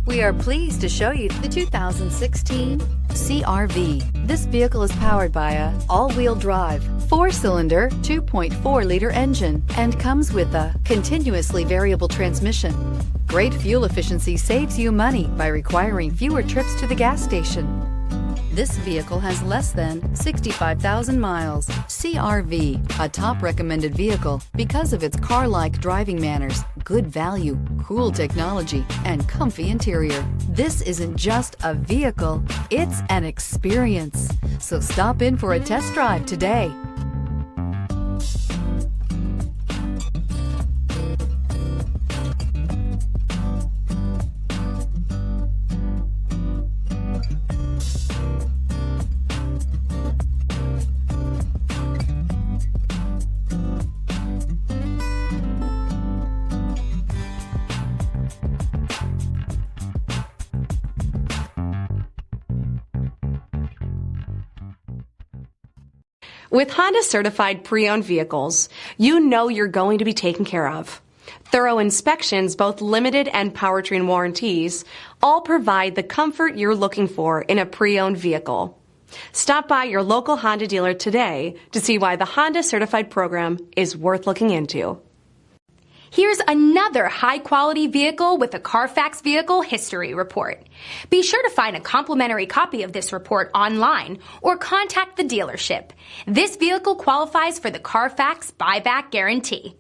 We are pleased to show you the 2016 CR-V. This vehicle is powered by a all-wheel drive, 4-cylinder, 2.4-liter engine and comes with a continuously variable transmission. Great fuel efficiency saves you money by requiring fewer trips to the gas station. This vehicle has less than 65,000 miles. CR-V, a top recommended vehicle because of its car-like driving manners, good value, cool technology, and comfy interior. This isn't just a vehicle, it's an experience. So stop in for a test drive today. With Honda certified pre-owned vehicles, you know you're going to be taken care of. Thorough inspections, both limited and powertrain warranties, all provide the comfort you're looking for in a pre-owned vehicle. Stop by your local Honda dealer today to see why the Honda certified program is worth looking into. Here's another high-quality vehicle with a Carfax Vehicle History Report. Be sure to find a complimentary copy of this report online or contact the dealership. This vehicle qualifies for the Carfax Buyback Guarantee.